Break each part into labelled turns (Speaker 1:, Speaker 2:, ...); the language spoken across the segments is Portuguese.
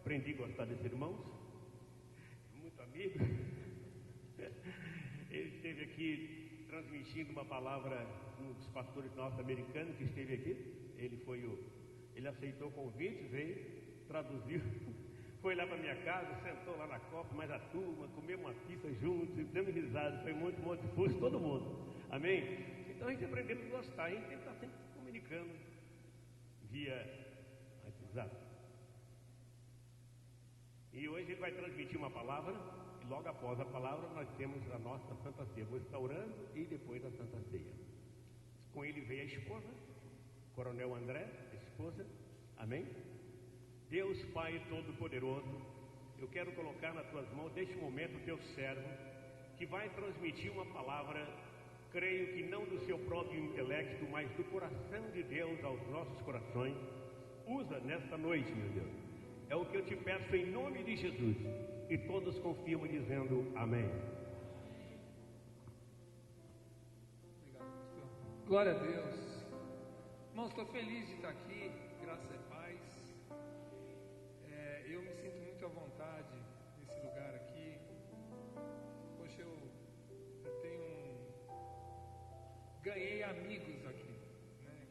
Speaker 1: Aprendi a gostar desses irmãos, muito amigo. Ele esteve aqui transmitindo uma palavra, um dos pastores norte-americanos que esteve aqui. Ele aceitou o convite, veio, traduziu, foi lá para minha casa, sentou lá na copa, mais a turma, comeu uma pizza juntos, demos risada, foi muito difuso, todo mundo. Amém? Então a gente aprendeu a gostar, a gente tem que estar sempre comunicando via WhatsApp. E hoje ele vai transmitir uma palavra, e logo após a palavra nós temos a nossa Santa Ceia. Vou estar orando e depois a Santa Ceia. Com ele veio a esposa, Coronel André, a esposa. Amém? Deus Pai Todo-Poderoso, eu quero colocar nas tuas mãos, neste momento, o teu servo, que vai transmitir uma palavra, creio que não do seu próprio intelecto, mas do coração de Deus aos nossos corações. Usa nesta noite, meu Deus. É o que eu te peço em nome de Jesus. E todos confirmam dizendo amém.
Speaker 2: Obrigado, pastor. Glória a Deus. Irmãos, estou feliz de estar aqui, graça e paz. Eu me sinto muito à vontade nesse lugar aqui. Poxa, eu ganhei amigos aqui, né?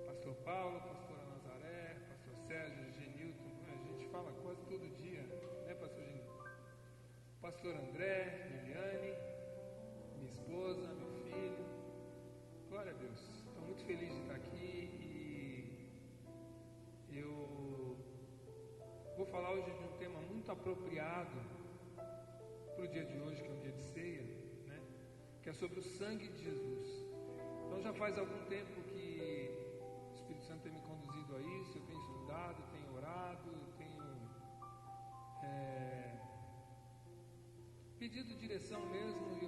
Speaker 2: Pastor Paulo, pastora Nazaré, pastor Sérgio, Genilton, a gente fala quase todo dia, né, pastor Genilton? Pastor André, Liliane, minha esposa, meu filho. Glória a Deus, estou muito feliz de estar aqui e eu vou falar hoje de um tema muito apropriado para o dia de hoje, que é um dia de ceia, né? Que é sobre o sangue de Jesus. Então já faz algum tempo que o Espírito Santo tem me conduzido a isso, eu tenho estudado, tenho orado, tenho pedido direção mesmo, e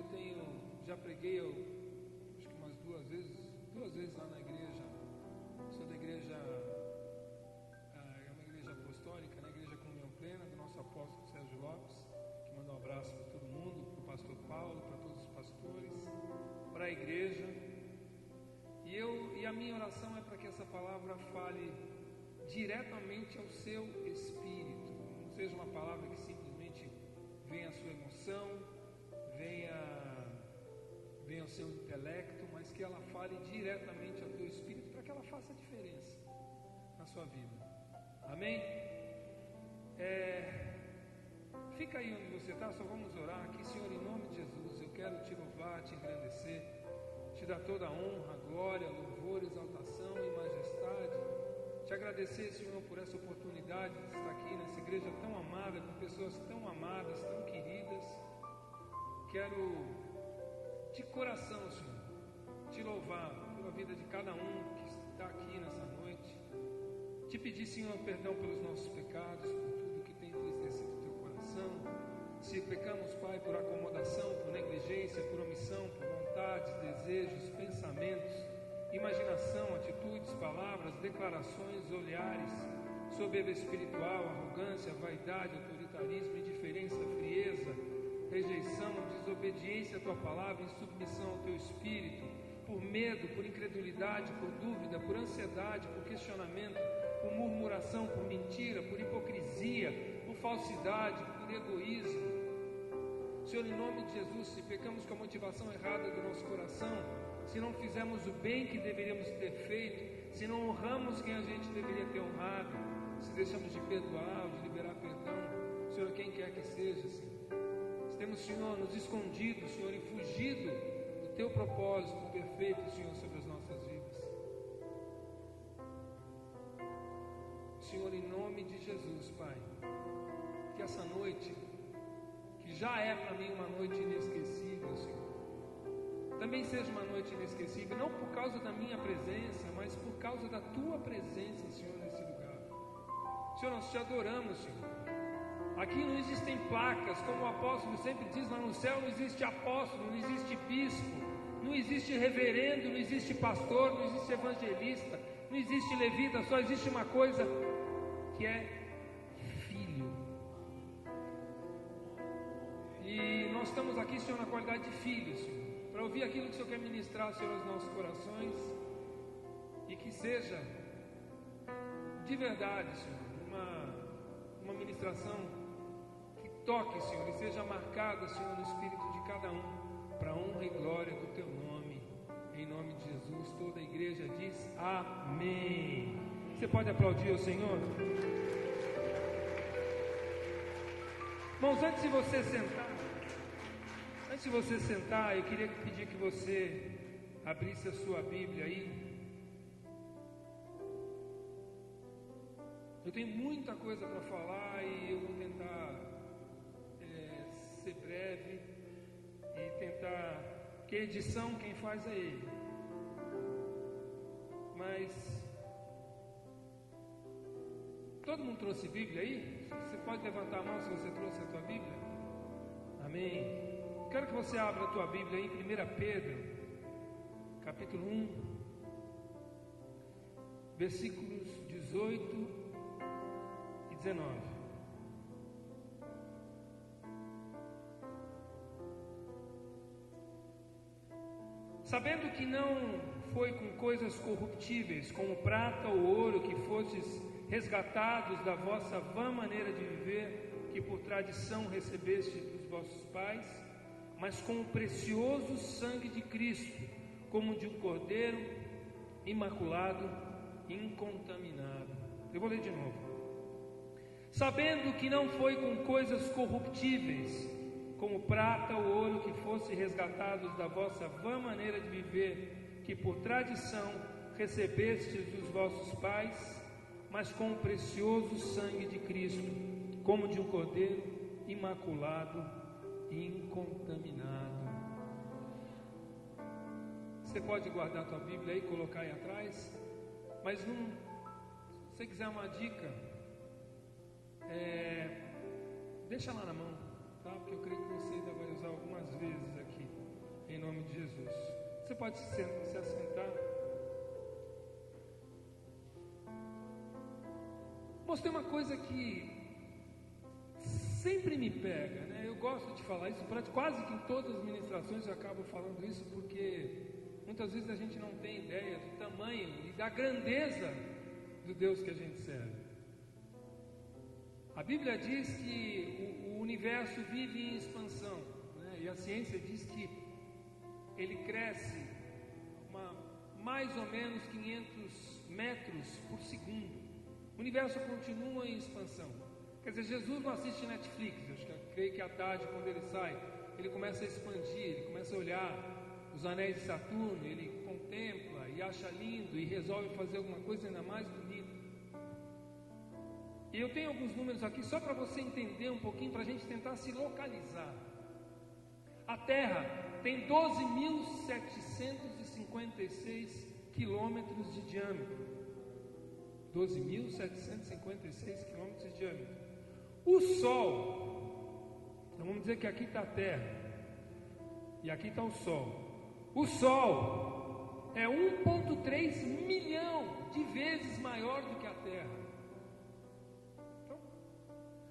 Speaker 2: já preguei, acho que umas duas vezes lá na igreja. Sou da igreja, é uma igreja apostólica, né? Igreja Comunhão Plena, do nosso apóstolo Sérgio Lopes, que manda um abraço para todo mundo, para o pastor Paulo, para todos os pastores, para a igreja. E a minha oração é para que essa palavra fale diretamente ao seu espírito, não seja uma palavra que simplesmente venha à sua emoção, venha ao seu intelecto, mas que ela fale diretamente ao teu espírito, para que ela faça diferença na sua vida. Amém? Fica aí onde você está, só vamos orar aqui. Senhor, em nome de Jesus, eu quero te louvar, te engrandecer, te dar toda a honra, glória, louvor, exaltação e majestade. Te agradecer, Senhor, por essa oportunidade de estar aqui nessa igreja tão amada, com pessoas tão amadas, tão queridas. Quero, de coração, Senhor, te louvar pela vida de cada um que está aqui nessa noite. Te pedir, Senhor, perdão pelos nossos pecados, por tudo que tem entristecido o teu coração. Se pecamos, Pai, por acomodação, por negligência, por omissão, por vontades, desejos, pensamentos, imaginação, atitudes, palavras, declarações, olhares, soberba espiritual, arrogância, vaidade, autoritarismo, indiferença, frieza, rejeição, desobediência à tua palavra, insubmissão ao teu espírito, por medo, por incredulidade, por dúvida, por ansiedade, por questionamento, por murmuração, por mentira, por hipocrisia, por falsidade, por egoísmo. Senhor, em nome de Jesus, se pecamos com a motivação errada do nosso coração, se não fizemos o bem que deveríamos ter feito, se não honramos quem a gente deveria ter honrado, se deixamos de perdoar ou de liberar perdão, Senhor, quem quer que seja, Senhor, se temos, Senhor, nos escondido, Senhor, e fugido do teu propósito perfeito, Senhor, sobre as nossas vidas. Senhor, em nome de Jesus, Pai, que essa noite, que já é para mim uma noite inesquecível, Senhor, também seja uma noite inesquecível, não por causa da minha presença, mas por causa da tua presença, Senhor, nesse lugar. Senhor, nós te adoramos, Senhor. Aqui não existem placas, como o apóstolo sempre diz, lá no céu não existe apóstolo, não existe bispo, não existe reverendo, não existe pastor, não existe evangelista, não existe levita, só existe uma coisa, que é filho. E nós estamos aqui, Senhor, na qualidade de filhos, Senhor, para ouvir aquilo que o Senhor quer ministrar, Senhor, aos nossos corações, e que seja de verdade, Senhor, ministração que toque, Senhor, e seja marcada, Senhor, no espírito de cada um, para a honra e glória do Teu nome. Em nome de Jesus, toda a igreja diz amém. Você pode aplaudir o Senhor? Irmãos, antes de você sentar, eu queria pedir que você abrisse a sua Bíblia aí. Eu tenho muita coisa para falar e eu vou tentar ser breve e tentar, que edição quem faz é ele. Mas todo mundo trouxe Bíblia aí? Você pode levantar a mão se você trouxe a tua Bíblia? Amém. Quero que você abra a tua Bíblia aí em 1 Pedro, capítulo 1, versículos 18 e 19. Sabendo que não foi com coisas corruptíveis, como prata ou ouro, que fostes resgatados da vossa vã maneira de viver, que por tradição recebeste dos vossos pais, mas com o precioso sangue de Cristo, como de um cordeiro imaculado, incontaminado. Eu vou ler de novo. Sabendo que não foi com coisas corruptíveis, como prata ou ouro, que fosse resgatados da vossa vã maneira de viver, que por tradição recebestes dos vossos pais, mas com o precioso sangue de Cristo, como de um cordeiro imaculado e incontaminado. Você pode guardar a tua Bíblia aí e colocar aí atrás, mas não, se você quiser uma dica, deixa lá na mão, tá? Porque eu creio que você ainda vai usar algumas vezes aqui, em nome de Jesus. Você pode se assentar. Mostrei uma coisa que sempre me pega, né? Eu gosto de falar isso, quase que em todas as ministrações eu acabo falando isso, porque muitas vezes a gente não tem ideia do tamanho e da grandeza do Deus que a gente serve. A Bíblia diz que o universo vive em expansão, né? E a ciência diz que ele cresce mais ou menos 500 metros por segundo. O universo continua em expansão. Quer dizer, Jesus não assiste Netflix. Eu creio que à tarde, quando ele sai, ele começa a expandir, ele começa a olhar os anéis de Saturno, ele contempla e acha lindo e resolve fazer alguma coisa ainda mais bonita. E eu tenho alguns números aqui só para você entender um pouquinho, para a gente tentar se localizar. A Terra tem 12.756 quilômetros de diâmetro. 12.756 quilômetros de diâmetro. O Sol, então vamos dizer que aqui está a Terra e aqui está o Sol. O Sol é 1,3 milhão de vezes maior do que a Terra. Então,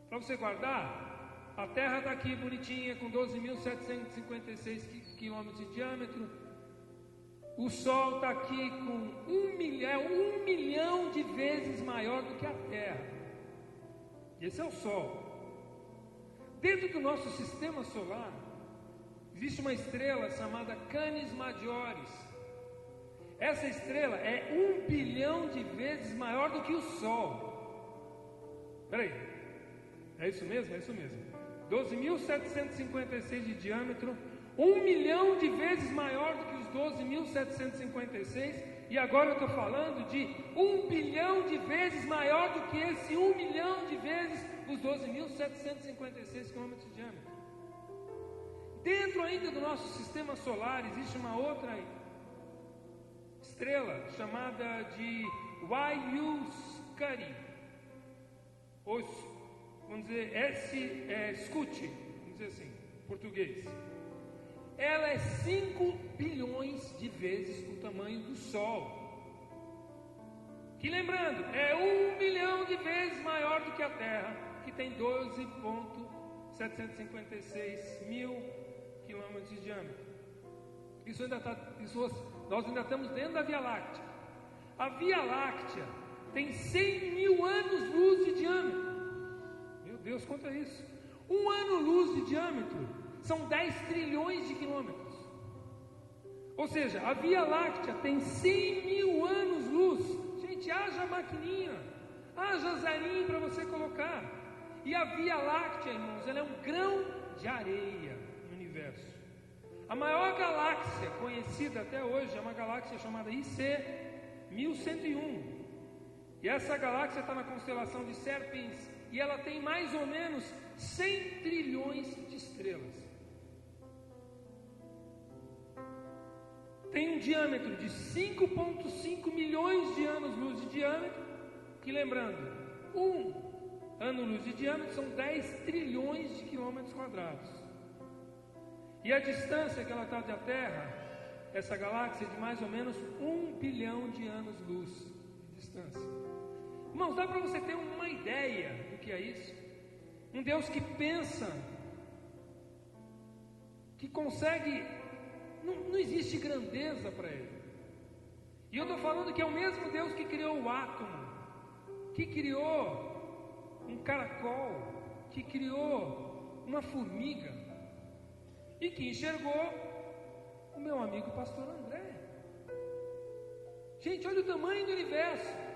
Speaker 2: para você guardar, a Terra está aqui bonitinha com 12.756 quilômetros de diâmetro. O Sol está aqui com 1 milhão de vezes maior do que a Terra. Esse é o Sol. Dentro do nosso sistema solar, existe uma estrela chamada Canis Majoris. Essa estrela é 1 bilhão de vezes maior do que o Sol. Espera aí, é isso mesmo? É isso mesmo. 12.756 de diâmetro, 1 milhão de vezes maior do que os 12.756, e agora eu estou falando de 1 bilhão de vezes maior do que esse 1 milhão de vezes os 12.756 quilômetros de diâmetro. Dentro ainda do nosso sistema solar existe uma outra estrela chamada de Scuti, ou vamos dizer Scuti, vamos dizer assim, em português. Ela é 5 bilhões de vezes o tamanho do Sol. Que lembrando, é 1 milhão de vezes maior do que a Terra, que tem 12.756 mil quilômetros de diâmetro. Nós ainda estamos dentro da Via Láctea. A Via Láctea tem 100 mil anos-luz de diâmetro. Deus conta isso. 1 ano-luz de diâmetro são 10 trilhões de quilômetros. Ou seja, a Via Láctea tem 100 mil anos-luz. Gente, haja maquininha, haja zarinho para você colocar. E a Via Láctea, irmãos, ela é um grão de areia no universo. A maior galáxia conhecida até hoje é uma galáxia chamada IC 1101. E essa galáxia está na constelação de Serpens. E ela tem mais ou menos 100 trilhões de estrelas. Tem um diâmetro de 5,5 milhões de anos-luz de diâmetro. Que, lembrando, 1 ano-luz de diâmetro são 10 trilhões de quilômetros quadrados. E a distância que ela está da Terra, essa galáxia, é de mais ou menos 1 bilhão de anos-luz de distância. Irmãos, dá para você ter uma ideia do que é isso? Um Deus que pensa, que consegue, não existe grandeza para Ele. E eu estou falando que é o mesmo Deus que criou o átomo, que criou um caracol, que criou uma formiga, e que enxergou o meu amigo pastor André. Gente, olha o tamanho do universo.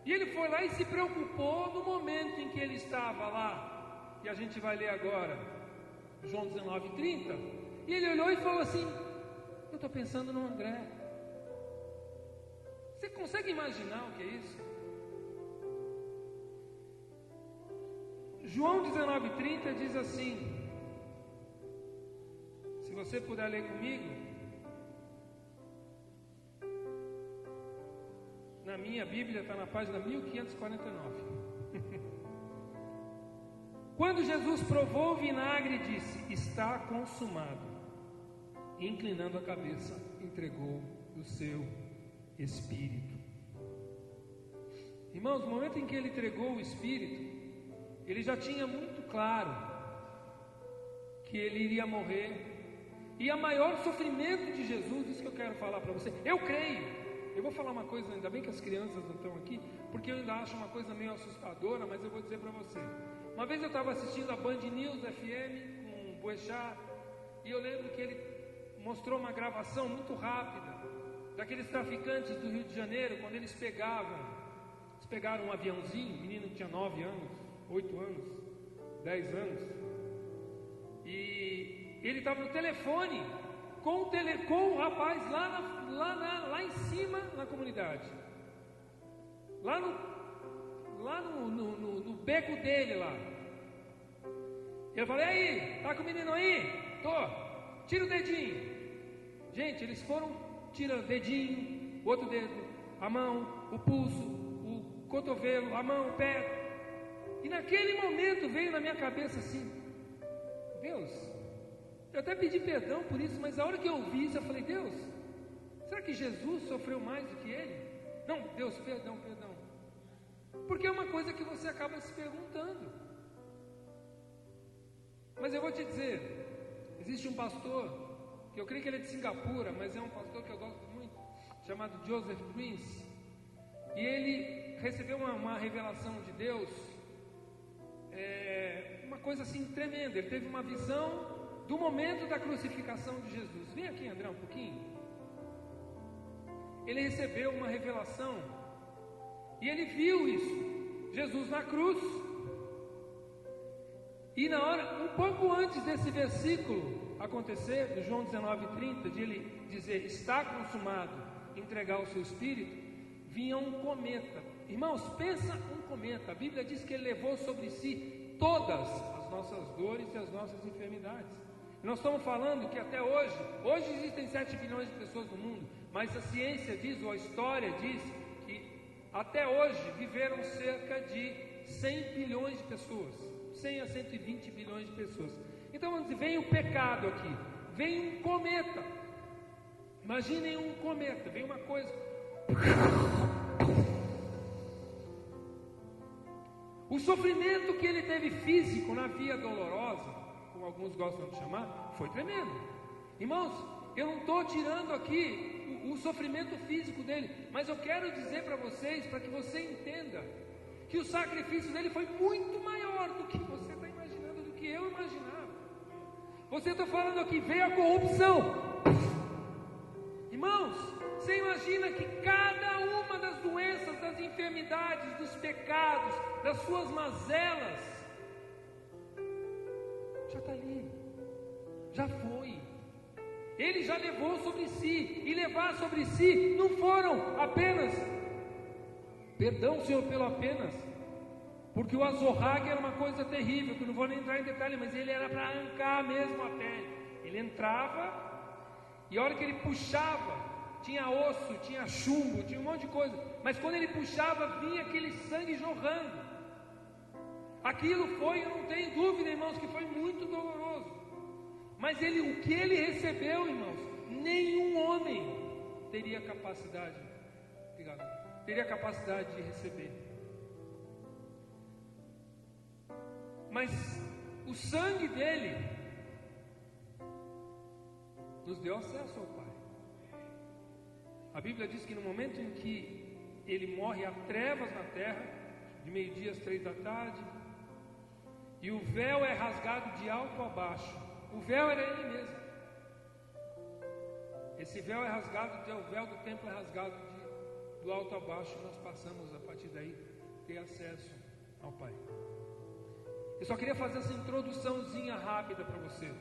Speaker 2: E ele foi lá e se preocupou no momento em que ele estava lá, e a gente vai ler agora João 19:30. E ele olhou e falou assim: eu estou pensando no André. Você consegue imaginar o que é isso? João 19:30 diz assim, se você puder ler comigo, na minha Bíblia está na página 1549. Quando Jesus provou o vinagre, disse: está consumado. E, inclinando a cabeça, entregou o seu espírito. Irmãos, no momento em que ele entregou o espírito, ele já tinha muito claro que ele iria morrer. E a maior sofrimento de Jesus, isso que eu quero falar para você, eu creio. Eu vou falar uma coisa, ainda bem que as crianças não estão aqui, porque eu ainda acho uma coisa meio assustadora, mas eu vou dizer para você. Uma vez eu estava assistindo a Band News FM com o Boechat, e eu lembro que ele mostrou uma gravação muito rápida daqueles traficantes do Rio de Janeiro, quando eles pegaram um aviãozinho, o menino tinha 9 anos, 8 anos, 10 anos, e ele estava no telefone com o rapaz lá em cima na comunidade, lá no beco dele lá. Ele falou: e aí, tá com o menino aí? Tô, tira o dedinho. Gente, eles foram tirando dedinho, o outro dedo, a mão, o pulso, o cotovelo, a mão, o pé. E naquele momento veio na minha cabeça assim: Deus, eu até pedi perdão por isso, mas a hora que eu ouvi isso, eu falei: Deus, será que Jesus sofreu mais do que ele? Não, Deus, perdão. Porque é uma coisa que você acaba se perguntando. Mas eu vou te dizer, existe um pastor, que eu creio que ele é de Singapura, mas é um pastor que eu gosto muito, chamado Joseph Prince. E ele recebeu uma revelação de Deus, uma coisa assim tremenda. Ele teve uma visão do momento da crucificação de Jesus. Vem aqui, André, um pouquinho. Ele recebeu uma revelação e ele viu isso, Jesus na cruz. E na hora, um pouco antes desse versículo acontecer, do João 19:30, de ele dizer: está consumado, entregar o seu espírito, vinha um cometa. Irmãos, pensa um cometa. A Bíblia diz que ele levou sobre si todas as nossas dores e as nossas enfermidades. Nós estamos falando que até hoje existem 7 bilhões de pessoas no mundo, mas a ciência diz, ou a história diz, que até hoje viveram cerca de 100 bilhões de pessoas, 100 a 120 bilhões de pessoas. Então vem o pecado aqui, vem um cometa. Imaginem um cometa, vem uma coisa. O sofrimento que ele teve físico na via dolorosa, como alguns gostam de chamar, foi tremendo. Irmãos, eu não estou tirando aqui o sofrimento físico dele, mas eu quero dizer para vocês, para que você entenda, que o sacrifício dele foi muito maior do que você eu imaginava. Você está falando aqui, veio a corrupção. Irmãos, você imagina que cada uma das doenças, das enfermidades, dos pecados, das suas mazelas, já está ali, já foi. Ele já levou sobre si, e levar sobre si não foram apenas, perdão Senhor pelo apenas, porque o azorrague era uma coisa terrível, que eu não vou nem entrar em detalhe, mas ele era para arrancar mesmo a pele. Ele entrava, e a hora que ele puxava, tinha osso, tinha chumbo, tinha um monte de coisa, mas quando ele puxava, vinha aquele sangue jorrando. Aquilo foi, eu não tenho dúvida, irmãos, que foi muito doloroso. Mas o que ele recebeu, irmãos, nenhum homem teria capacidade de receber. Mas o sangue dele nos deu acesso ao Pai. A Bíblia diz que no momento em que ele morre, há trevas na terra, de meio-dia às 3 da tarde, e o véu é rasgado de alto a baixo. O véu era ele mesmo. Esse véu é rasgado, o véu do templo é rasgado do alto a baixo, e nós passamos a partir daí ter acesso ao Pai. Eu só queria fazer essa introduçãozinha rápida para você,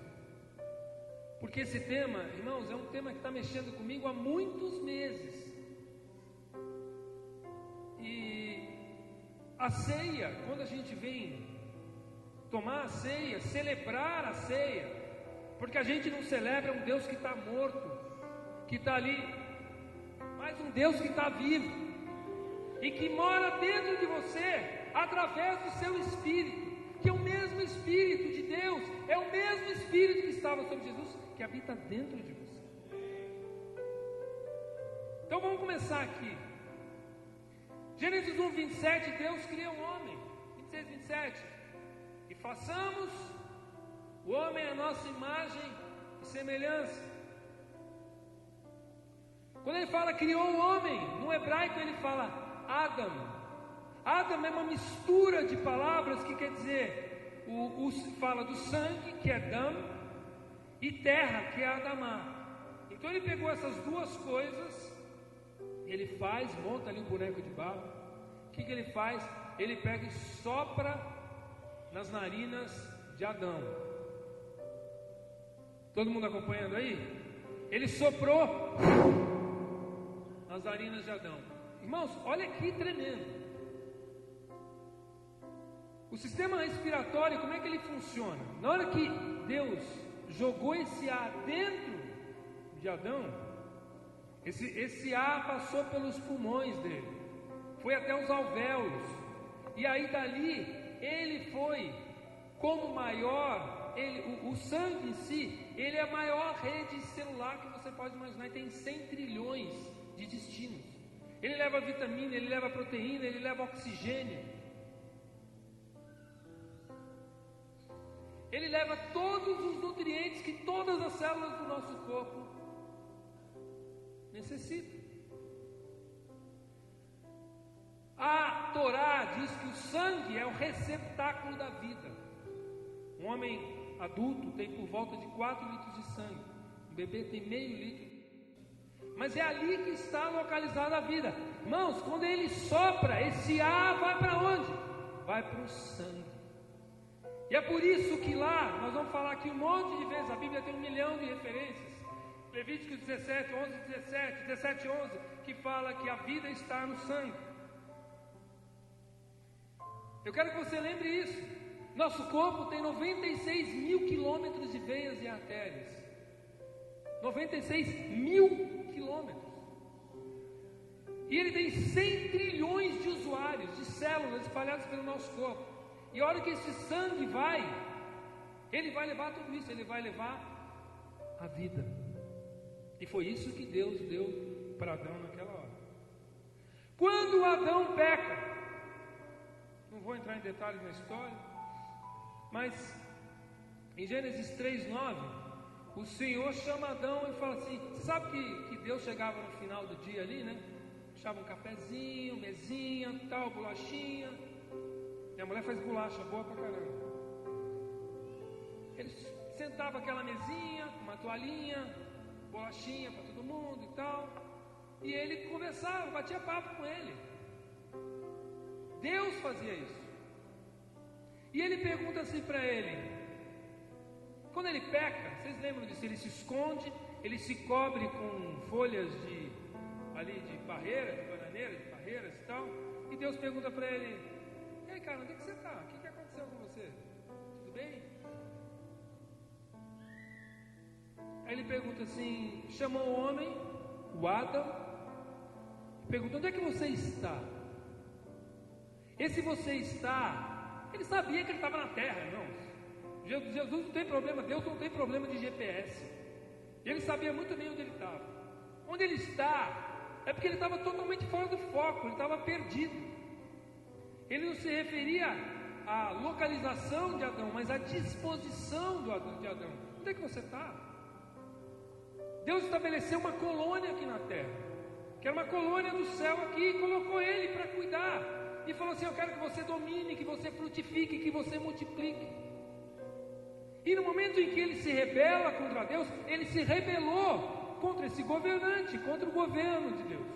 Speaker 2: porque esse tema, irmãos, é um tema que está mexendo comigo há muitos meses. E a ceia, quando a gente vem tomar a ceia, celebrar a ceia, porque a gente não celebra um Deus que está morto, que está ali, mas um Deus que está vivo e que mora dentro de você através do seu Espírito, que é o mesmo Espírito de Deus, é o mesmo Espírito que estava sobre Jesus, que habita dentro de você. Então vamos começar aqui. Gênesis 1, 27, Deus cria um homem. 26, 27. E façamos o homem à nossa imagem e semelhança. Quando ele fala criou o homem, no hebraico ele fala Adam. Adam é uma mistura de palavras que quer dizer, fala do sangue, que é Dam, e terra, que é Adamá. Então ele pegou essas duas coisas, ele monta ali um boneco de barro. O que ele faz? Ele pega e sopra nas narinas de Adão. Todo mundo acompanhando aí? Ele soprou nas narinas de Adão. Irmãos, olha que tremendo. O sistema respiratório, como é que ele funciona? Na hora que Deus jogou esse ar dentro de Adão, esse ar passou pelos pulmões dele, foi até os alvéolos, e aí dali ele foi como maior, o sangue em si, ele é a maior rede celular que você pode imaginar, e tem 100 trilhões de destinos. Ele leva vitamina, ele leva proteína, ele leva oxigênio. Ele leva todos os nutrientes que todas as células do nosso corpo necessitam. A Torá diz que o sangue é o receptáculo da vida. Um homem adulto tem por volta de 4 litros de sangue. Um bebê tem meio litro. Mas é ali que está localizada a vida. Irmãos, quando ele sopra, esse ar vai para onde? Vai para o sangue. E é por isso que lá, nós vamos falar aqui um monte de vezes, a Bíblia tem 1 milhão de referências. Levíticos 17, 11, 17, 17, 11, que fala que a vida está no sangue. Eu quero que você lembre isso. Nosso corpo tem 96 mil quilômetros de veias e artérias. 96 mil quilômetros. E ele tem 100 trilhões de usuários, de células espalhadas pelo nosso corpo. E a hora que esse sangue vai, ele vai levar tudo isso, ele vai levar a vida. E foi isso que Deus deu para Adão naquela hora. Quando Adão peca, não vou entrar em detalhes na história, mas em Gênesis 3:9, o Senhor chama Adão e fala assim, você sabe que Deus chegava no final do dia ali, né? Deixava um cafezinho, mesinha, tal, bolachinha. Minha mulher faz bolacha boa pra caramba. ele sentava aquela mesinha, com uma toalhinha, bolachinha para todo mundo e tal, e ele conversava, batia papo com ele. Deus fazia isso. E ele pergunta assim para ele, quando ele peca, vocês lembram disso? Ele se esconde, ele se cobre com folhas de parreira, de bananeira, de parreiras e tal, e Deus pergunta para ele, e aí cara, onde é que você está? O que aconteceu com você? Tudo bem? Aí ele pergunta assim, chamou o homem, o Adão, pergunta, onde é que você está? Esse você está, ele sabia que ele estava na terra, irmãos. Jesus não tem problema, Deus não tem problema de GPS. Ele sabia muito bem onde ele estava. Onde ele está, é porque ele estava totalmente fora do foco, ele estava perdido. Ele não se referia à localização de Adão, mas à disposição de Adão. Onde é que você está? Deus estabeleceu uma colônia aqui na terra, que era uma colônia do céu aqui, e colocou ele para cuidar. E falou assim, eu quero que você domine, que você frutifique, que você multiplique. E no momento em que ele se rebela contra Deus, ele se rebelou contra esse governante, contra o governo de Deus.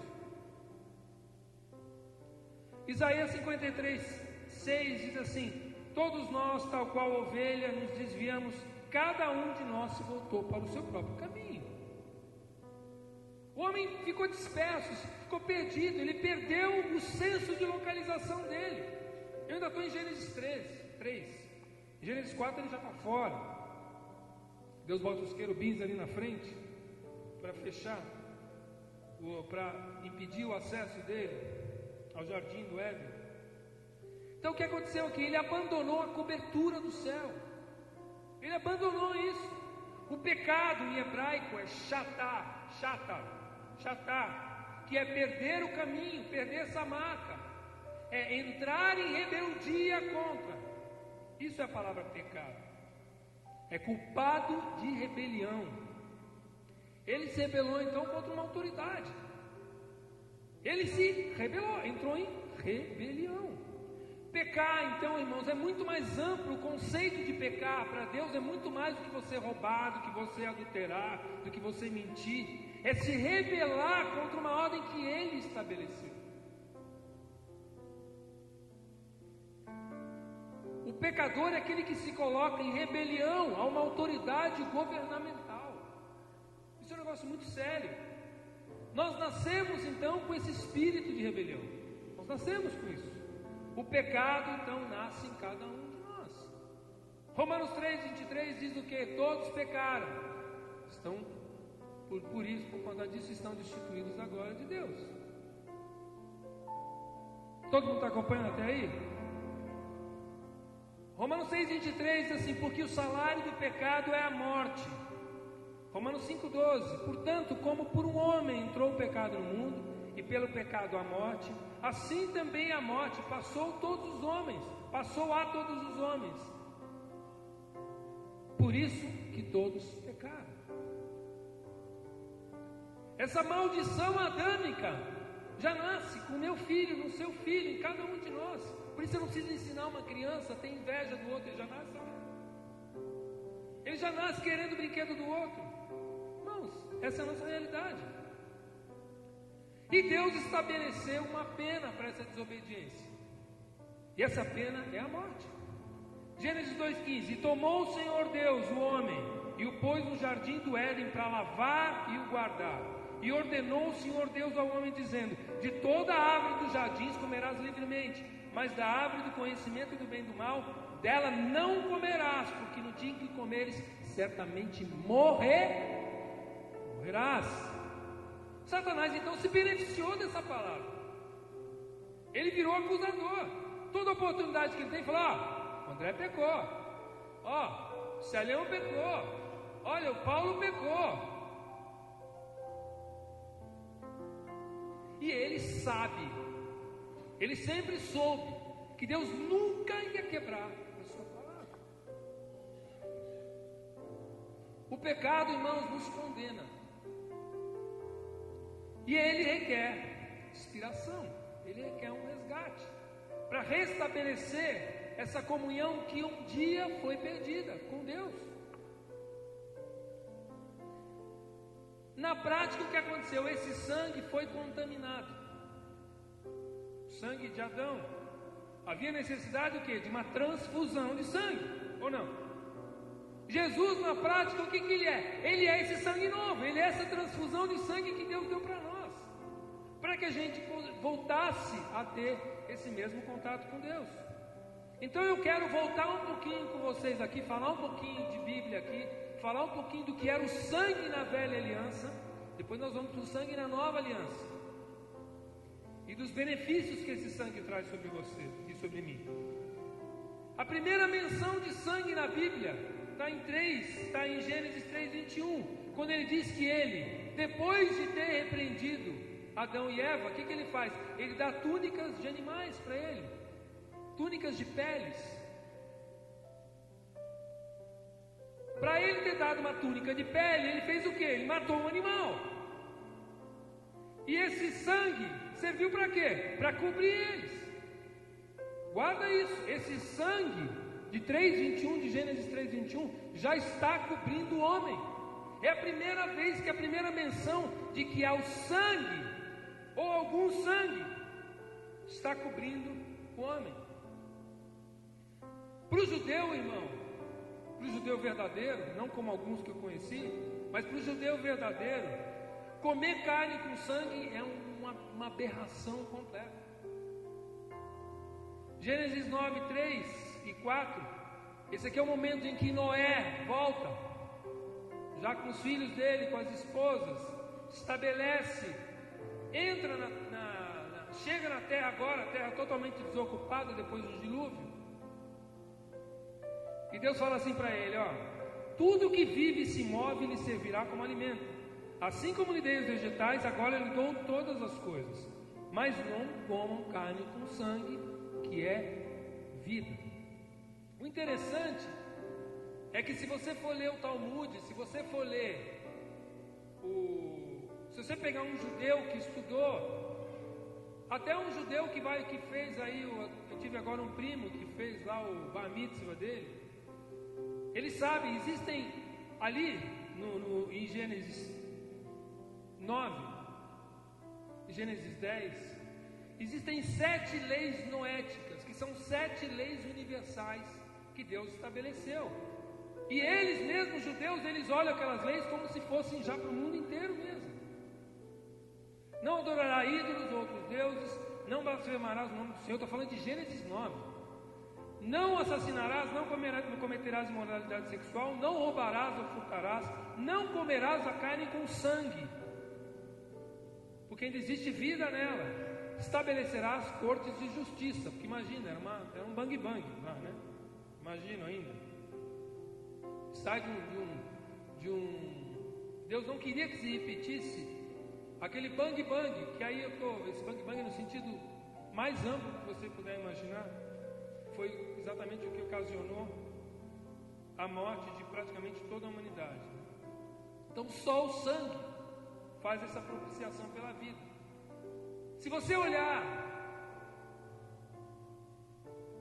Speaker 2: Isaías 53:6 diz assim, todos nós, tal qual ovelha, nos desviamos, cada um de nós se voltou para o seu próprio caminho. O homem ficou disperso, ficou perdido, ele perdeu o senso de localização dele. Eu ainda estou em Gênesis 3. Em Gênesis 4 ele já está fora. Deus bota os querubins ali na frente para fechar, para impedir o acesso dele ao jardim do Éden. Então o que aconteceu aqui? Ele abandonou a cobertura do céu. Ele abandonou isso. O pecado em hebraico é chata, que é perder o caminho, perder essa marca, é entrar em rebeldia contra. Isso é a palavra pecado. É culpado de rebelião. Ele se rebelou então contra uma autoridade. Ele se rebelou, entrou em rebelião. Pecar, então, irmãos, é muito mais amplo. O conceito de pecar para Deus é muito mais do que você roubar, do que você adulterar, do que você mentir. É se rebelar contra uma ordem que Ele estabeleceu. O pecador é aquele que se coloca em rebelião a uma autoridade governamental. Isso é um negócio muito sério. Nós nascemos então com esse espírito de rebelião. Nós nascemos com isso. O pecado então nasce em cada um de nós. Romanos 3:23 diz o que? Todos pecaram. Estão, por isso, por conta disso, estão destituídos da glória de Deus. Todo mundo está acompanhando até aí? Romanos 6:23 diz assim, porque o salário do pecado é a morte. Romanos 5:12, portanto, como por um homem entrou o pecado no mundo, e pelo pecado a morte, assim também a morte passou a todos os homens. Por isso que todos pecaram. Essa maldição adâmica já nasce com o meu filho, no seu filho, em cada um de nós. Por isso eu não preciso ensinar uma criança a ter inveja do outro, ele já nasce sabendo. Ele já nasce querendo o brinquedo do outro. Irmãos, essa é a nossa realidade. E Deus estabeleceu uma pena para essa desobediência. E essa pena é a morte. Gênesis 2:15, e tomou o Senhor Deus o homem, e o pôs no jardim do Éden para lavrar e o guardar. E ordenou o Senhor Deus ao homem, dizendo, de toda a árvore dos jardins comerás livremente, mas da árvore do conhecimento do bem e do mal, dela não comerás, porque no dia em que comeres, certamente morrerás. Satanás então se beneficiou dessa palavra. Ele virou acusador. Toda oportunidade que ele tem, fala, o André pecou, o Celhão pecou, olha, o Paulo pecou. E ele sabe, ele sempre soube que Deus nunca ia quebrar a sua palavra. O pecado, irmãos, nos condena. E ele requer inspiração, ele requer um resgate para restabelecer essa comunhão que um dia foi perdida com Deus. Na prática, o que aconteceu? Esse sangue foi contaminado. O sangue de Adão. Havia necessidade o quê? De uma transfusão de sangue, ou não? Jesus, na prática, o que ele é? Ele é esse sangue novo, ele é essa transfusão de sangue que Deus deu para nós, para que a gente voltasse a ter esse mesmo contato com Deus. Então eu quero voltar um pouquinho com vocês aqui, falar um pouquinho de Bíblia aqui, falar um pouquinho do que era o sangue na velha aliança, depois nós vamos para o sangue na nova aliança, e dos benefícios que esse sangue traz sobre você e sobre mim. A primeira menção de sangue na Bíblia está em Gênesis 3:21, quando ele diz que ele, depois de ter repreendido Adão e Eva, o que ele faz? Ele dá túnicas de animais para ele, túnicas de peles. Para ele ter dado uma túnica de pele, ele fez o que? Ele matou um animal. E esse sangue serviu para quê? Para cobrir eles. Guarda isso, esse sangue de 3:21, de Gênesis 3:21, já está cobrindo o homem. É a primeira vez que a primeira menção de que há o sangue, ou algum sangue, está cobrindo o homem. Para o judeu, irmão, para o judeu verdadeiro, não como alguns que eu conheci, mas para o judeu verdadeiro, comer carne com sangue é uma aberração completa. Gênesis 9:3-4, esse aqui é o momento em que Noé volta, já com os filhos dele, com as esposas, estabelece, entra chega na terra agora, a terra totalmente desocupada depois do dilúvio, e Deus fala assim para ele, tudo que vive e se move lhe servirá como alimento, assim como lhe dei os vegetais, agora lhe dou todas as coisas, mas não comam carne com sangue, que é vida. O interessante é que se você for ler o Talmud, se você for ler se você pegar um judeu que estudou, até um judeu que fez aí, eu tive agora um primo que fez lá o bar mitzvah dele, ele sabe, existem ali em Gênesis 9, Gênesis 10, existem 7 leis noéticas, que são 7 leis universais que Deus estabeleceu. E eles mesmos, judeus, eles olham aquelas leis como se fossem já para o mundo inteiro mesmo. Não adorará ídolos ou outros deuses, não blasfemarás o nome do Senhor. Estou falando de Gênesis 9. Não assassinarás, não cometerás imoralidade sexual, não roubarás ou furtarás, não comerás a carne com sangue, porque ainda existe vida nela. Estabelecerás cortes de justiça, porque imagina, era um bang bang lá, né? Imagina ainda. Sai de um Deus não queria que se repetisse aquele bang bang, que aí esse bang bang no sentido mais amplo que você puder imaginar, foi exatamente o que ocasionou a morte de praticamente toda a humanidade. Então só o sangue faz essa propiciação pela vida. Se você olhar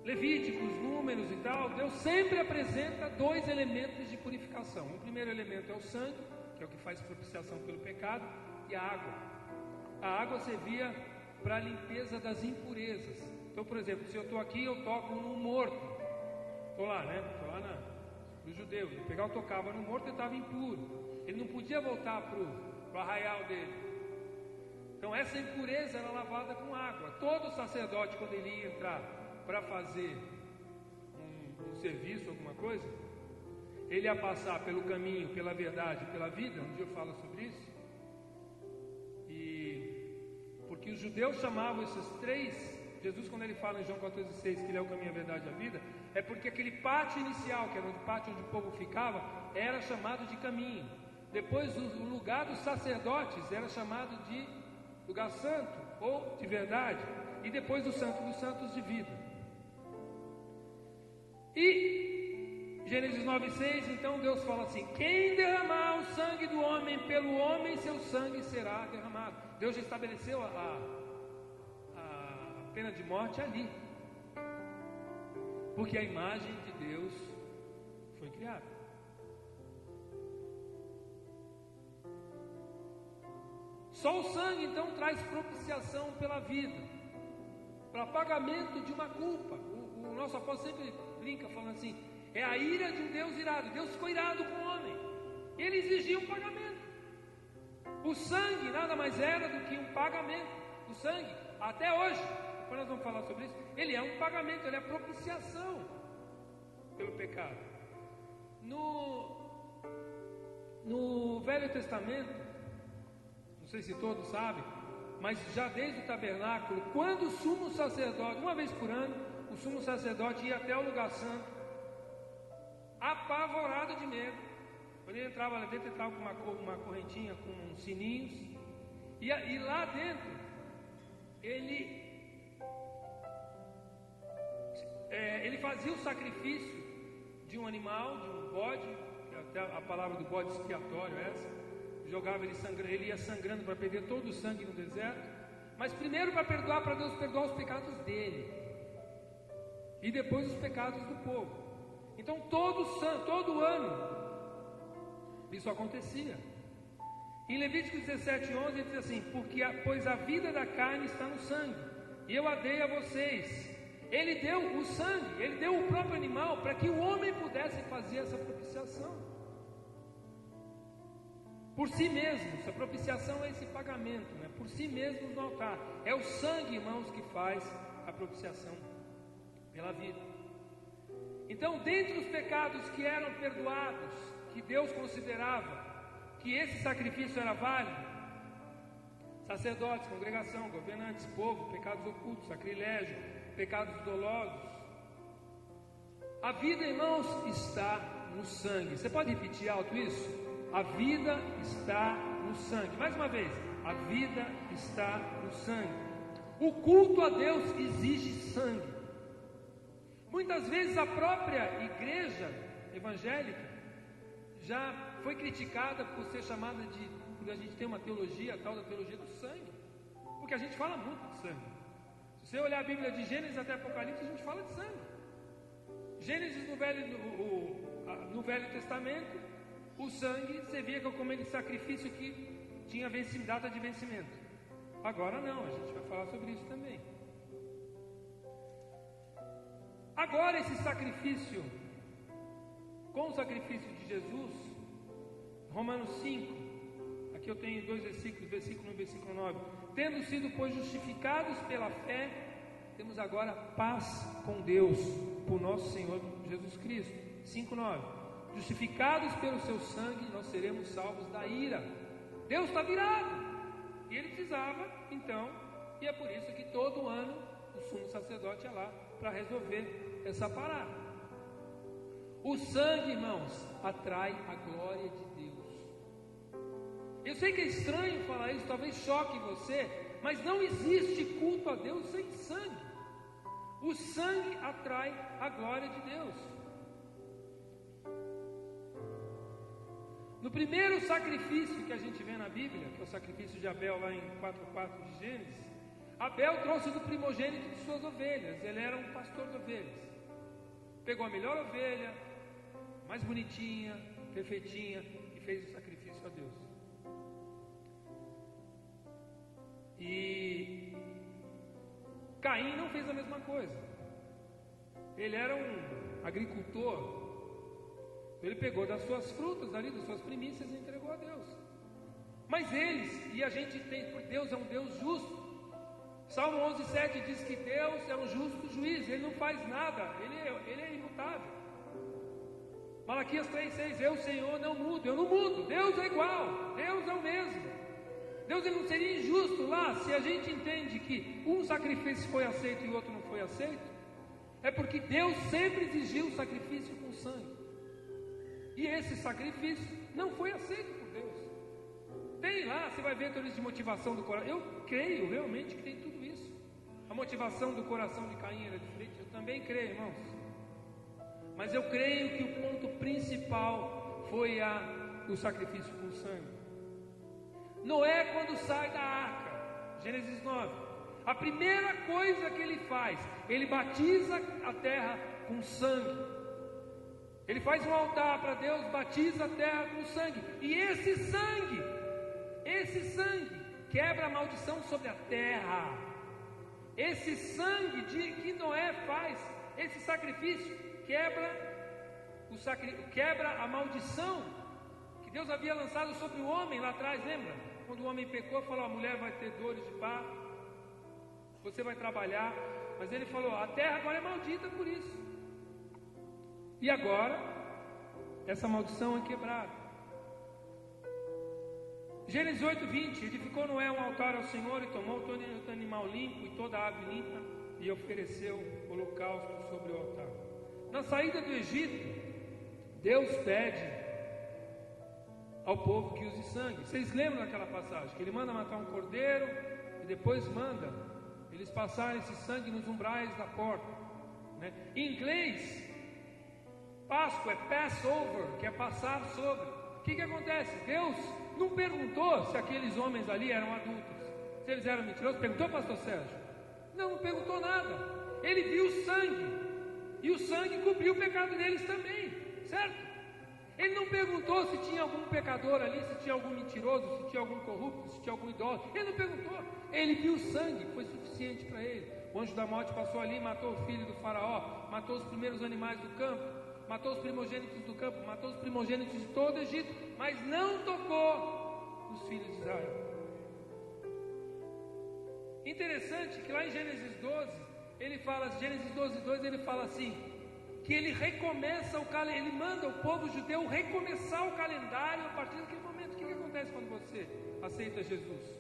Speaker 2: Levíticos, Números e tal, Deus sempre apresenta 2 elementos de purificação. O primeiro elemento é o sangue, que é o que faz propiciação pelo pecado, e a água. A água servia para a limpeza das impurezas. Então, por exemplo, se eu estou aqui, eu toco no morto. Estou lá, né? Estou lá no judeu. Ele pegava, eu tocava no morto, ele estava impuro. Ele não podia voltar para o arraial dele. Então essa impureza era lavada com água. Todo sacerdote, quando ele ia entrar para fazer um serviço, alguma coisa, ele ia passar pelo caminho, pela verdade, pela vida. Um dia eu falo sobre isso. E porque os judeus chamavam esses 3, Jesus, quando ele fala em João 14,6 que ele é o caminho, a verdade e a vida, é porque aquele pátio inicial, que era o pátio onde o povo ficava, era chamado de caminho. Depois o lugar dos sacerdotes era chamado de lugar santo ou de verdade, e depois do santo dos santos de vida. E Gênesis 9:6, então Deus fala assim: quem derramar o sangue do homem pelo homem, seu sangue será derramado. Deus já estabeleceu a pena de morte ali, porque a imagem de Deus foi criada. Só o sangue então traz propiciação pela vida, para pagamento de uma culpa. O nosso apóstolo sempre brinca falando assim: é a ira de um Deus irado. Deus ficou irado com o homem, ele exigia um pagamento. O sangue nada mais era do que um pagamento. O sangue, até hoje, depois nós vamos falar sobre isso, ele é um pagamento, ele é propiciação pelo pecado. No Velho Testamento, não sei se todos sabem, mas já desde o tabernáculo, quando o sumo sacerdote, uma vez por ano, o sumo sacerdote ia até o lugar santo, apavorado de medo. Quando ele entrava lá dentro, ele entrava com uma correntinha com sininhos, e lá dentro ele fazia o sacrifício de um animal, de um bode, que até a palavra do bode expiatório é essa. Jogava ele sangrando, ele ia sangrando para perder todo o sangue no deserto, mas primeiro para Deus perdoar os pecados dele, e depois os pecados do povo. Então todo ano isso acontecia. Em Levítico 17:11 ele diz assim: pois a vida da carne está no sangue, e eu a dei a vocês. Ele deu o sangue, ele deu o próprio animal para que o homem pudesse fazer essa propiciação por si mesmo. Essa propiciação é esse pagamento, né? Por si mesmos no altar. É o sangue, irmãos, que faz a propiciação pela vida. Então, dentre os pecados que eram perdoados, que Deus considerava que esse sacrifício era válido: sacerdotes, congregação, governantes, povo, pecados ocultos, sacrilégio, pecados dolosos. A vida, irmãos, está no sangue. Você pode repetir alto isso? A vida está no sangue. Mais uma vez, a vida está no sangue. O culto a Deus exige sangue. Muitas vezes a própria igreja evangélica já foi criticada por ser chamada de, porque a gente tem uma teologia, a tal da teologia do sangue, porque a gente fala muito de sangue. Se você olhar a Bíblia de Gênesis até Apocalipse, a gente fala de sangue. Gênesis no Velho Testamento, o sangue, você via como aquele sacrifício que tinha data de vencimento. Agora não, a gente vai falar sobre isso também. Agora esse sacrifício, com o sacrifício de Jesus, Romanos 5, aqui eu tenho 2 versículos, versículo 1 e versículo 9. Tendo sido, pois, justificados pela fé, temos agora paz com Deus, por nosso Senhor Jesus Cristo. 5:9. Justificados pelo seu sangue, nós seremos salvos da ira. Deus está virado, e ele precisava, então, e é por isso que todo ano o sumo sacerdote ia lá para resolver essa parada. O sangue, irmãos, atrai a glória de Deus. Eu sei que é estranho falar isso, talvez choque você, mas não existe culto a Deus sem sangue. O sangue atrai a glória de Deus. No primeiro sacrifício que a gente vê na Bíblia, que é o sacrifício de Abel, lá em 4:4 de Gênesis, Abel trouxe do primogênito de suas ovelhas. Ele era um pastor de ovelhas. Pegou a melhor ovelha, mais bonitinha, perfeitinha, e fez o sacrifício a Deus. E Caim não fez a mesma coisa. Ele era um agricultor. Ele pegou das suas frutas, das suas primícias, e entregou a Deus. Mas e a gente tem, porque Deus é um Deus justo. Salmo 11:7 diz que Deus é um justo juiz. Ele não faz nada, ele é imutável. Malaquias 3:6, eu, Senhor, não mudo. Eu não mudo, Deus é igual, Deus é o mesmo. Deus, ele não seria injusto lá. Se a gente entende que um sacrifício foi aceito e o outro não foi aceito, é porque Deus sempre exigiu o sacrifício com sangue, e esse sacrifício não foi aceito por Deus. Tem lá, você vai ver teorias de motivação do coração. Eu creio realmente que tem tudo isso. A motivação do coração de Caim era diferente. Eu também creio, irmãos. Mas eu creio que o ponto principal foi o sacrifício com sangue. Noé, quando sai da arca, Gênesis 9, a primeira coisa que ele faz, ele batiza a terra com sangue. Ele faz um altar para Deus, batiza a terra com sangue. E esse sangue quebra a maldição sobre a terra. Esse sangue que Noé faz, esse sacrifício, quebra a maldição que Deus havia lançado sobre o homem lá atrás, lembra? Quando o homem pecou, falou: a mulher vai ter dores de parto, você vai trabalhar, mas ele falou: a terra agora é maldita por isso. E agora, essa maldição é quebrada. Gênesis 8:20, edificou Noé um altar ao Senhor e tomou todo animal limpo e toda a ave limpa e ofereceu holocausto sobre o altar. Na saída do Egito, Deus pede ao povo que use sangue. Vocês lembram daquela passagem? Que ele manda matar um cordeiro e depois manda eles passarem esse sangue nos umbrais da porta, né? Em inglês, Páscoa é Passover, que é passar sobre. O que acontece? Deus não perguntou se aqueles homens ali eram adultos, se eles eram mentirosos. Perguntou, pastor Sérgio? Não perguntou nada. Ele viu o sangue, e o sangue cobriu o pecado deles também, certo? Ele não perguntou se tinha algum pecador ali, se tinha algum mentiroso, se tinha algum corrupto, se tinha algum idólatra. Ele não perguntou. Ele viu o sangue, foi suficiente para ele. O anjo da morte passou ali, matou o filho do faraó, matou os primeiros animais do campo, matou os primogênitos do campo, matou os primogênitos de todo o Egito, mas não tocou nos filhos de Israel. Interessante que lá em Gênesis 12, ele fala, Gênesis 12:2, ele fala assim, que ele recomeça ele manda o povo judeu recomeçar o calendário a partir daquele momento. O que acontece quando você aceita Jesus?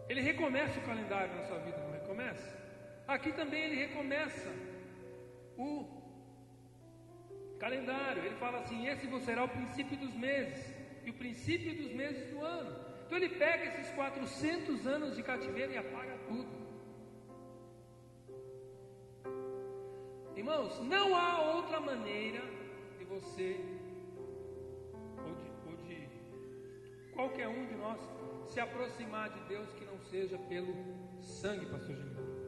Speaker 2: Ele recomeça o calendário na sua vida, não recomeça? Aqui também ele recomeça o calendário. Ele fala assim: esse será o princípio dos meses e o princípio dos meses do ano. Então ele pega esses 400 anos de cativeiro e apaga tudo. Irmãos, não há outra maneira de você ou de qualquer um de nós se aproximar de Deus que não seja pelo sangue, pastor Gilberto.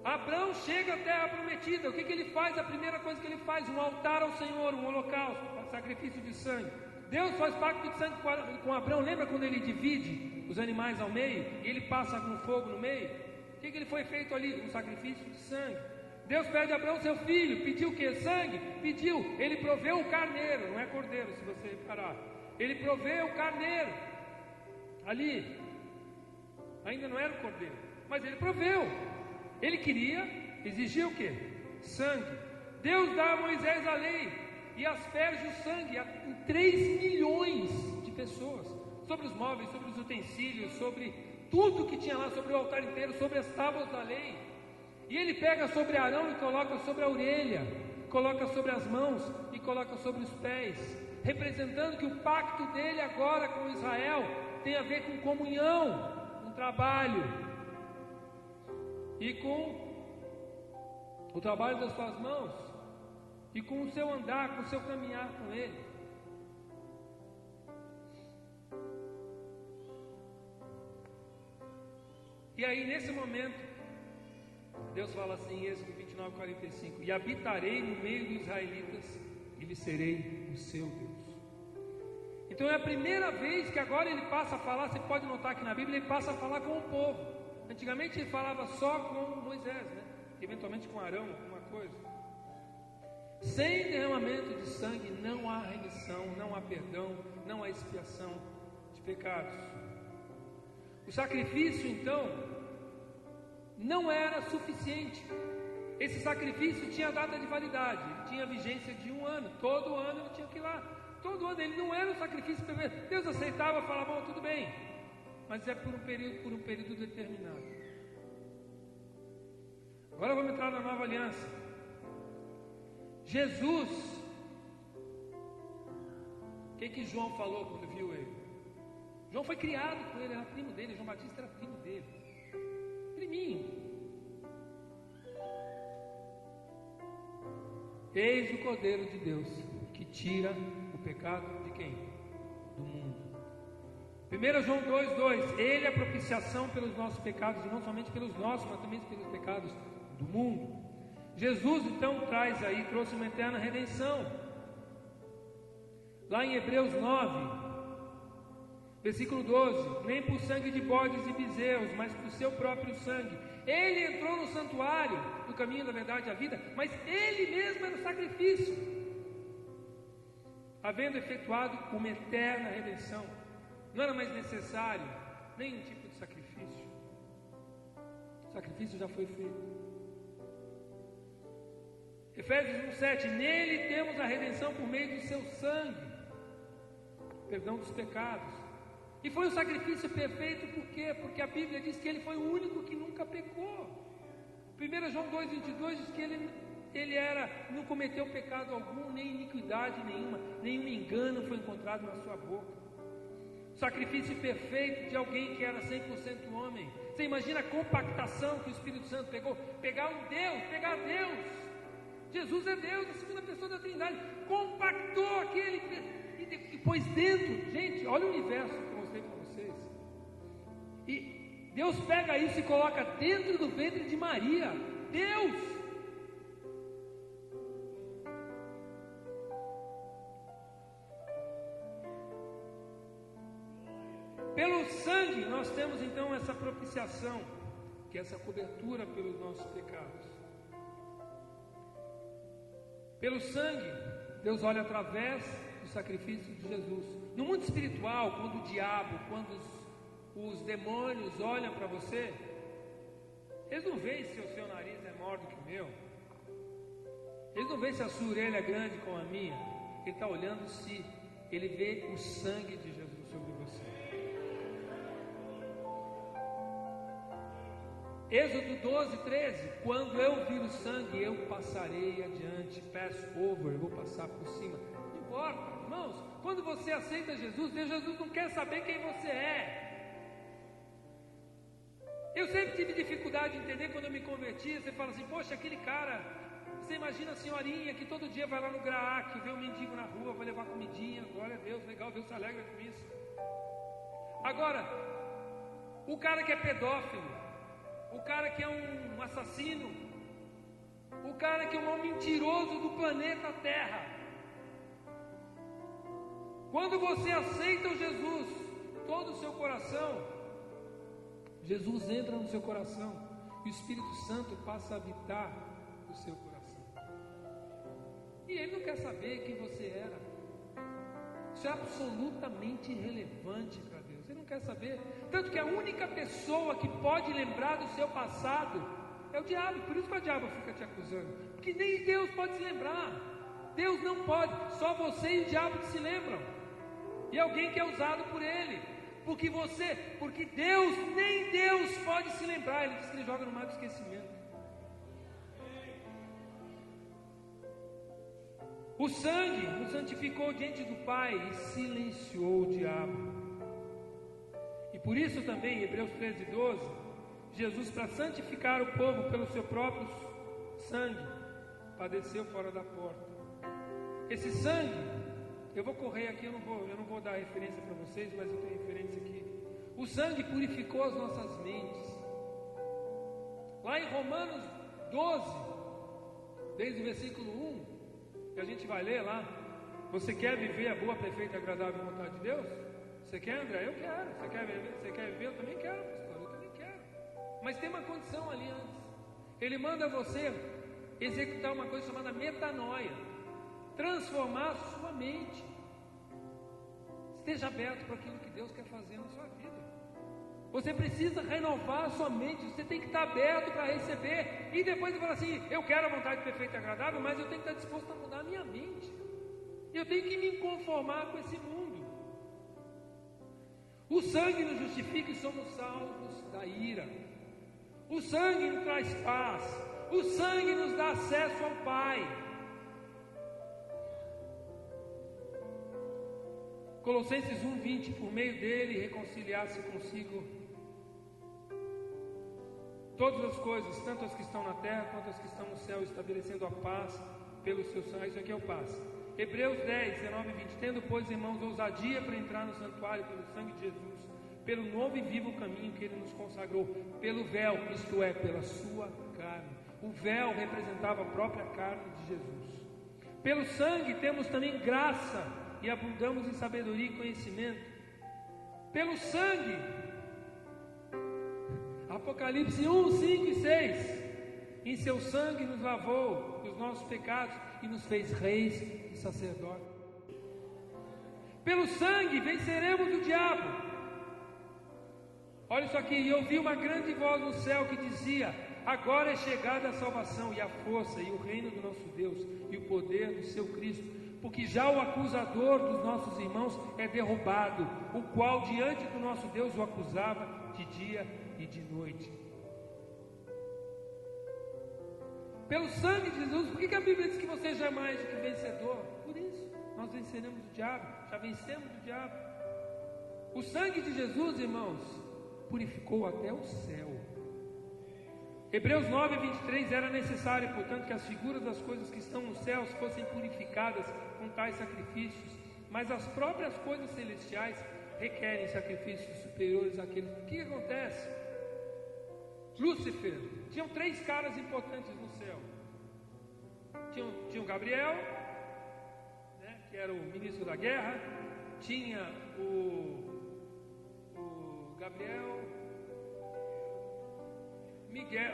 Speaker 2: Abraão chega à terra prometida. O que ele faz? A primeira coisa que ele faz: um altar ao Senhor, um holocausto, um sacrifício de sangue. Deus faz pacto de sangue com Abraão. Lembra quando ele divide os animais ao meio e ele passa com fogo no meio? O que ele foi feito ali? Um sacrifício de sangue. Deus pede a Abraão seu filho. Pediu o que? Sangue? Pediu. Ele proveu o carneiro, não é cordeiro, se você reparar. Ele proveu o carneiro ali. Ainda não era o cordeiro, mas ele proveu. Ele queria, exigia o que? Sangue. Deus dá a Moisés a lei e asperge o sangue em 3 milhões de pessoas, sobre os móveis, sobre os utensílios, sobre tudo que tinha lá, sobre o altar inteiro, sobre as tábuas da lei. E ele pega sobre Arão e coloca sobre a orelha, coloca sobre as mãos e coloca sobre os pés, representando que o pacto dele agora com Israel tem a ver com comunhão, com trabalho e com o trabalho das suas mãos e com o seu andar, com o seu caminhar com ele. E aí nesse momento Deus fala assim, Êxodo 29:45: e habitarei no meio dos israelitas e lhes serei o seu Deus. Então é a primeira vez que agora ele passa a falar. Você pode notar que na Bíblia ele passa a falar com o povo. Antigamente ele falava só com Moisés, né? Eventualmente com Arão, alguma coisa. Sem derramamento de sangue não há remissão, não há perdão, não há expiação de pecados. O sacrifício então não era suficiente. Esse sacrifício tinha data de validade, ele tinha vigência de 1 ano. Todo ano ele tinha que ir lá. Todo ano ele não era um sacrifício perfeito. Deus aceitava, falava: bom, tudo bem, mas é por um período determinado. Agora vamos entrar na nova aliança. Jesus, o que João falou quando viu ele? João foi criado com ele, era primo dele. João Batista era primo dele, priminho. Eis o Cordeiro de Deus que tira o pecado de quem? Do mundo. 1 João 2:2, ele é a propiciação pelos nossos pecados, e não somente pelos nossos, mas também pelos pecados do mundo. Jesus então trouxe uma eterna redenção. Lá em Hebreus 9, Versículo 12: nem por sangue de bodes e bezerros, mas por seu próprio sangue. Ele entrou no santuário, no caminho da verdade e da vida, mas ele mesmo era o sacrifício, havendo efetuado uma eterna redenção. Não era mais necessário nenhum tipo de sacrifício. O sacrifício já foi feito. Efésios 1:7: nele temos a redenção por meio do seu sangue, perdão dos pecados. E foi um sacrifício perfeito, por quê? Porque a Bíblia diz que ele foi o único que nunca pecou. 1 João 2:22 diz que ele não cometeu pecado algum, nem iniquidade nenhuma, nenhum engano foi encontrado na sua boca. Sacrifício perfeito de alguém que era 100% homem. Você imagina a compactação que o Espírito Santo pegou? Pegar Deus. Jesus é Deus, a segunda pessoa da Trindade. Compactou aquele e pôs dentro. Gente, olha o universo que eu mostrei para vocês. E Deus pega isso e coloca dentro do ventre de Maria. Deus! Pelo sangue nós temos então essa propiciação, que é essa cobertura pelos nossos pecados. Pelo sangue, Deus olha através do sacrifício de Jesus. No mundo espiritual, quando o diabo, quando os demônios olham para você, eles não veem se o seu nariz é maior do que o meu, eles não veem se a sua orelha é grande como a minha. Ele está olhando se ele vê o sangue de Jesus sobre você. Êxodo 12:13: quando eu vir o sangue, eu passarei adiante. Pass over, eu vou passar por cima. Não importa, irmãos, quando você aceita Jesus, Jesus não quer saber quem você é. Eu sempre tive dificuldade de entender quando eu me converti. Você fala assim, poxa, aquele cara, você imagina a senhorinha que todo dia vai lá no Graac, vê um mendigo na rua, vai levar comidinha, glória a Deus, legal, Deus se alegra com isso. Agora, o cara que é pedófilo, o cara que é um assassino, o cara que é um mentiroso do planeta Terra, quando você aceita o Jesus, todo o seu coração, Jesus entra no seu coração e o Espírito Santo passa a habitar o seu coração. E Ele não quer saber quem você era. Isso é absolutamente irrelevante para Deus. Ele não quer saber. Tanto que a única pessoa que pode lembrar do seu passado é o diabo. Por isso que o diabo fica te acusando. Porque nem Deus pode se lembrar. Deus não pode. Só você e o diabo que se lembram. E alguém que é usado por ele. Porque Deus, nem Deus pode se lembrar. Ele diz que ele joga no mar do esquecimento. O sangue nos santificou diante do Pai e silenciou o diabo. E por isso também, em Hebreus 13:12, Jesus, para santificar o povo pelo seu próprio sangue, padeceu fora da porta. Esse sangue, eu vou correr aqui, eu não vou dar referência para vocês, mas eu tenho referência aqui. O sangue purificou as nossas mentes. Lá em Romanos 12, desde o versículo 1, que a gente vai ler lá, você quer viver a boa, perfeita e agradável vontade de Deus? Você quer, André? Eu quero. Você quer viver? Eu também quero, pastor. Eu também quero. Mas tem uma condição ali antes. Ele manda você executar uma coisa chamada metanoia, transformar a sua mente. Esteja aberto para aquilo que Deus quer fazer na sua vida. Você precisa renovar a sua mente. Você tem que estar aberto para receber. E depois você fala assim, eu quero a vontade perfeita e agradável, mas eu tenho que estar disposto a mudar a minha mente. Eu tenho que me conformar com esse mundo. O sangue nos justifica e somos salvos da ira. O sangue nos traz paz. O sangue nos dá acesso ao Pai. Colossenses 1:20, por meio dele reconciliar-se consigo todas as coisas, tanto as que estão na terra quanto as que estão no céu, estabelecendo a paz pelo seu sangue. Isso aqui é o paz. Hebreus 10:19-20, tendo, pois, irmãos, ousadia para entrar no santuário pelo sangue de Jesus, pelo novo e vivo caminho que Ele nos consagrou, pelo véu, isto é, pela sua carne. O véu representava a própria carne de Jesus. Pelo sangue temos também graça e abundamos em sabedoria e conhecimento. Pelo sangue, Apocalipse 1, 5 e 6, em seu sangue nos lavou dos nossos pecados e nos fez reis e sacerdotes. Pelo sangue venceremos o diabo. Olha isso aqui, e ouvi uma grande voz no céu que dizia: agora é chegada a salvação e a força e o reino do nosso Deus e o poder do seu Cristo, porque já o acusador dos nossos irmãos é derrubado, o qual diante do nosso Deus o acusava de dia e de noite. Pelo sangue de Jesus. Por que a Bíblia diz que você já é mais do que vencedor? Por isso, nós venceremos o diabo, já vencemos o diabo. O sangue de Jesus, irmãos, purificou até o céu. Hebreus 9, 23, era necessário, portanto, que as figuras das coisas que estão nos céus fossem purificadas com tais sacrifícios, mas as próprias coisas celestiais requerem sacrifícios superiores àqueles. O que acontece? Lúcifer, tinham 3 caras importantes no céu. Tinha o Gabriel, né, que era o ministro da guerra. Tinha o Gabriel, Miguel.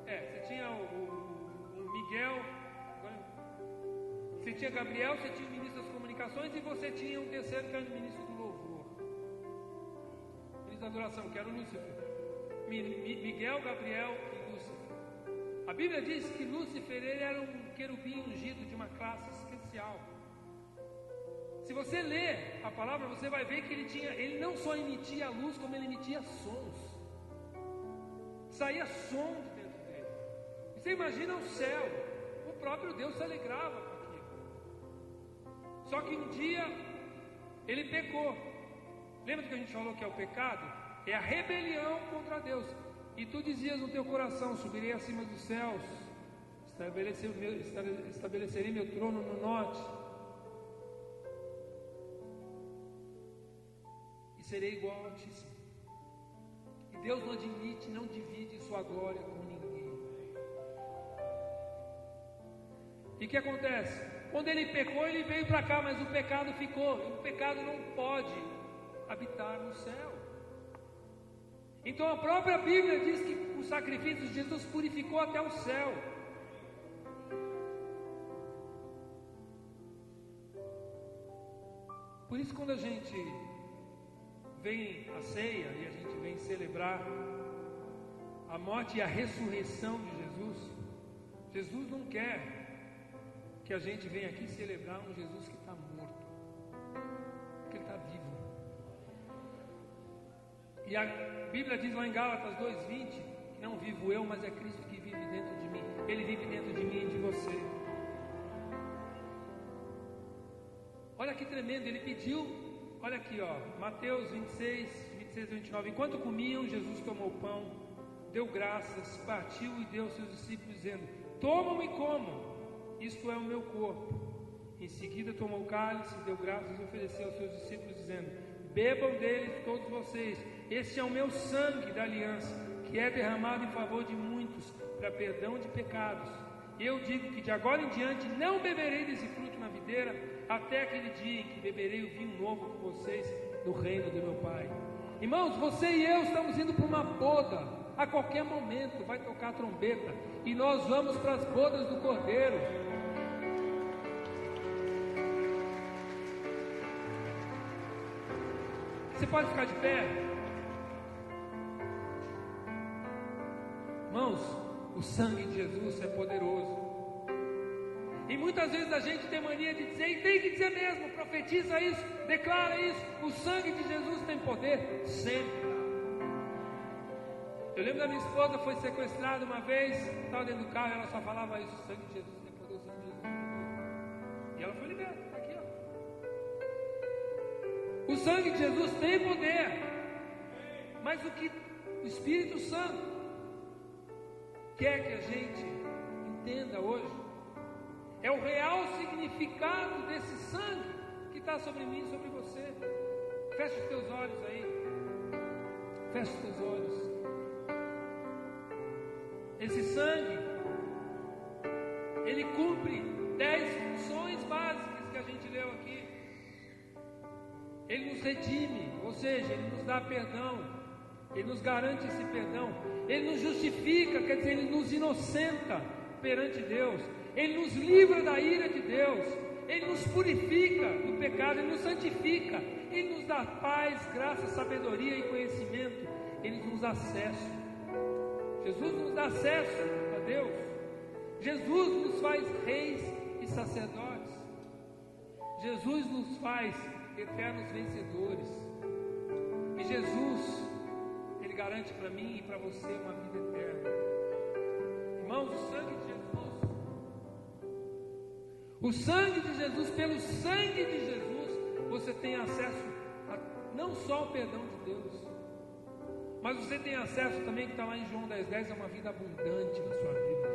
Speaker 2: Você tinha o Miguel. Você tinha Gabriel, você tinha o ministro das comunicações e você tinha um terceiro que era o ministro do louvor, ministro da adoração, que era o Lúcifer. Miguel, Gabriel e Lúcifer. A Bíblia diz que Lúcifer ele era um querubim ungido de uma classe especial. Se você ler a palavra, você vai ver que ele não só emitia luz, como ele emitia sons. Saía som de dentro dele. E você imagina o céu, o próprio Deus se alegrava com aquilo. Só que um dia ele pecou. Lembra do que a gente falou que é o pecado? É a rebelião contra Deus. E tu dizias no teu coração: subirei acima dos céus, estabelecerei meu trono no norte, e serei igual ao Altíssimo. E Deus não admite, não divide sua glória com ninguém. E o que acontece? Quando ele pecou, ele veio para cá, mas o pecado ficou. E o pecado não pode habitar no céu. Então a própria Bíblia diz que o sacrifício de Jesus purificou até o céu. Por isso, quando a gente vem à ceia e a gente vem celebrar a morte e a ressurreição de Jesus, Jesus não quer que a gente venha aqui celebrar um Jesus que está morto, porque ele está vivo. E a Bíblia diz lá em Gálatas 2:20 que não vivo eu, mas é Cristo que vive dentro de mim. Ele vive dentro de mim e de você. Olha que tremendo, ele pediu, olha aqui, Mateus 26 e 29. Enquanto comiam, Jesus tomou o pão, deu graças, partiu e deu aos seus discípulos, dizendo: tomam e comam, isto é o meu corpo. Em seguida tomou o cálice, deu graças e ofereceu aos seus discípulos, dizendo: bebam dele todos vocês, este é o meu sangue da aliança, que é derramado em favor de muitos, para perdão de pecados. Eu digo que de agora em diante não beberei desse fruto na videira, até aquele dia em que beberei o vinho novo com vocês no reino do meu Pai. Irmãos, você e eu estamos indo para uma boda. A qualquer momento vai tocar a trombeta e nós vamos para as bodas do Cordeiro. Você pode ficar de pé? Irmãos, o sangue de Jesus é poderoso. E muitas vezes a gente tem mania de dizer, e tem que dizer mesmo, profetiza isso, declara isso. O sangue de Jesus tem poder sempre. Eu lembro da minha esposa, foi sequestrada uma vez, estava dentro do carro e ela só falava isso: o sangue de Jesus tem poder, o sangue de Jesus tem poder. E ela foi liberta, está aqui, O sangue de Jesus tem poder. Mas o que o Espírito Santo quer que a gente entenda hoje é o real significado desse sangue que está sobre mim e sobre você. Fecha os teus olhos aí. Fecha os teus olhos. Esse sangue, ele cumpre 10 funções básicas que a gente leu aqui. Ele nos redime, ou seja, Ele nos dá perdão, Ele nos garante esse perdão, Ele nos justifica, quer dizer, Ele nos inocenta perante Deus, Ele nos livra da ira de Deus, Ele nos purifica do pecado, Ele nos santifica, Ele nos dá paz, graça, sabedoria e conhecimento, Ele nos dá acesso. Jesus nos dá acesso a Deus, Jesus nos faz reis e sacerdotes, Jesus nos faz eternos vencedores, e Jesus, Ele garante para mim e para você uma vida eterna. Irmãos, o sangue de Jesus, pelo sangue de Jesus, você tem acesso a, não só ao perdão de Deus, mas você tem acesso também, que está lá em João 10,10, a uma vida abundante na sua vida.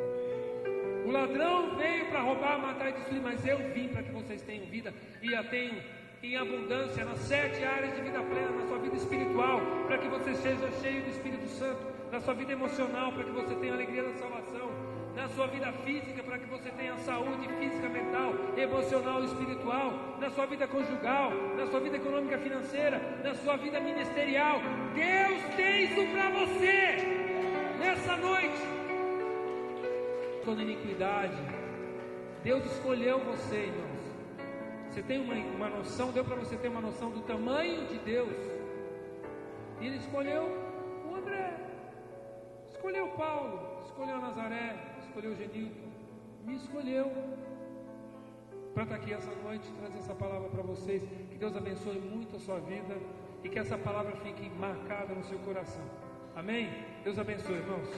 Speaker 2: O ladrão veio para roubar, matar e destruir, mas eu vim para que vocês tenham vida e a tenham em abundância, nas 7 áreas de vida plena, na sua vida espiritual, para que você seja cheio do Espírito Santo, na sua vida emocional, para que você tenha a alegria da salvação, na sua vida física, para que você tenha saúde física, mental, emocional e espiritual, na sua vida conjugal, na sua vida econômica e financeira, na sua vida ministerial. Deus tem isso para você nessa noite. Toda iniquidade, Deus escolheu você, irmãos. Você tem uma noção, deu para você ter uma noção do tamanho de Deus. E Ele escolheu o André, escolheu o Paulo, escolheu Nazaré, escolheu o Genilton, me escolheu para estar aqui essa noite, trazer essa palavra para vocês. Que Deus abençoe muito a sua vida e que essa palavra fique marcada no seu coração. Amém? Deus abençoe, irmãos.